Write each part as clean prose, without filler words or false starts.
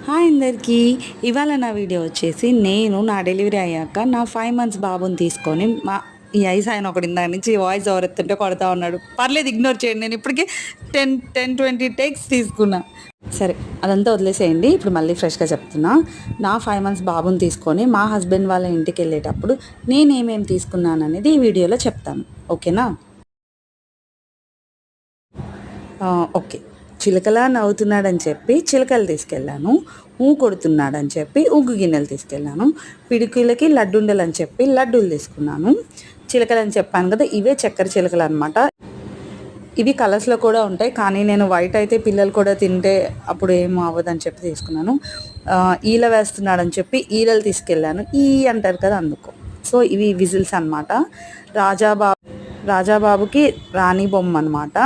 Hi అందరికీ. ఇవాళ నా వీడియో వచ్చేసి నేను నా డెలివరీ అయ్యాక నా 5 మంత్స్ బాబుని తీసుకొని ఈ ఐస్ ఆయన ఒకటి ఇందాక నుంచి వాయిస్ ఓవర్ ఎత్తుంటే కొడతా ఉన్నాడు. పర్లేదు ఇగ్నోర్ చేయండి, నేను ఇప్పటికే 10-20 టేక్స్ తీసుకున్నా. సరే అదంతా వదిలేసేయండి. ఇప్పుడు మళ్ళీ ఫ్రెష్గా చెప్తున్నా. నా 5 మంత్స్ బాబుని తీసుకొని మా హస్బెండ్ వాళ్ళ ఇంటికి వెళ్ళేటప్పుడు నేనేమేమి తీసుకున్నాను అనేది ఈ వీడియోలో చెప్తాను. ఓకేనా? ఓకే. చిలకలా నవ్వుతున్నాడని చెప్పి చిలకలు తీసుకెళ్ళాను. కొడుతున్నాడని చెప్పి ఉగ్గు గిన్నెలు తీసుకెళ్ళాను. పిడికిలకి లడ్డుండలని చెప్పి లడ్డూలు తీసుకున్నాను. చిలకలని చెప్పాను కదా, ఇవే చక్కెర చిలకలు అనమాట. ఇవి కలర్స్లో కూడా ఉంటాయి, కానీ నేను వైట్ అయితే పిల్లలు కూడా తింటే అప్పుడు ఏం అవ్వదని చెప్పి తీసుకున్నాను. ఈల వేస్తున్నాడని చెప్పి ఈలలు తీసుకెళ్ళాను. అంటారు కదా, అందుకు. సో ఇవి విజిల్స్ అనమాట. రాజాబాబుకి రాణి బొమ్మ అనమాట.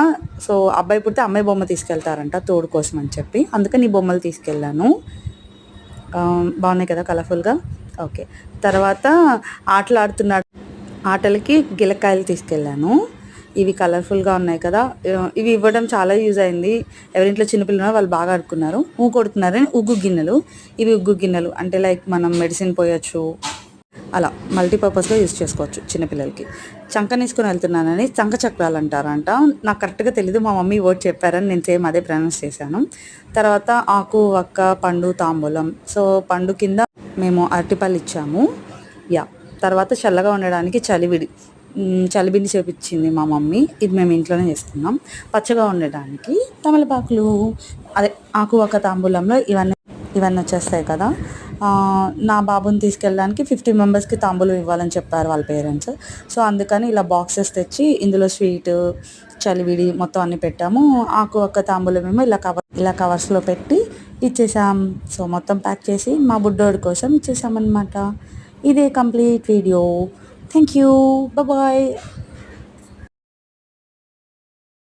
సో అబ్బాయి పుడితే అమ్మాయి బొమ్మ తీసుకెళ్తారంట తోడు కోసం అని చెప్పి, అందుకని ఈ బొమ్మలు తీసుకెళ్ళాను. బాగున్నాయి కదా కలర్ఫుల్గా. ఓకే. తర్వాత ఆటలాడుతున్నాడు, ఆటలకి గిలకాయలు తీసుకెళ్ళాను. ఇవి కలర్ఫుల్గా ఉన్నాయి కదా, ఇవి ఇవ్వడం చాలా యూజ్ అయింది. ఎవరింట్లో చిన్నపిల్లలు వాళ్ళు బాగా ఆడుకున్నారు. కొడుతున్నారని ఉగ్గు గిన్నెలు. ఇవి ఉగ్గు గిన్నెలు అంటే లైక్ మనం మెడిసిన్ పోయొచ్చు, అలా మల్టీపర్పస్గా యూజ్ చేసుకోవచ్చు చిన్నపిల్లలకి. చంకనేసుకొని వెళ్తున్నానని చంక చక్రాలు అంటారంట. నాకు కరెక్ట్గా తెలీదు, మా మమ్మీ వర్డ్ చెప్పారని నేను సేమ్ అదే ప్రొనౌన్స్ చేశాను. తర్వాత ఆకు వక్క పండు తాంబూలం. సో పండు కింద మేము అరటిపళ్ళు ఇచ్చాము. తర్వాత చల్లగా ఉండడానికి చలిబిండి చేపించింది మా మమ్మీ. ఇది మేము ఇంట్లోనే చేసుకున్నాం. పచ్చగా ఉండడానికి తమలపాకులు, అదే ఆకు వక్క తాంబూలంలో ఇవన్నీ వచ్చేస్తాయి కదా. నా బాబుని తీసుకెళ్ళడానికి 50 మెంబర్స్కి తాంబూలం ఇవ్వాలని చెప్పారు వాళ్ళ పేరెంట్స్. సో అందుకని ఇలా బాక్సెస్ తెచ్చి ఇందులో స్వీట్ చలివిడి మొత్తం అన్నీ పెట్టాము. ఆకు ఒక్క తాంబూలం ఏమో ఇలా కవర్స్లో పెట్టి ఇచ్చేసాం. సో మొత్తం ప్యాక్ చేసి మా బుడ్డోడి కోసం ఇచ్చేసామన్నమాట. ఇదే complete video. Thank you. Bye.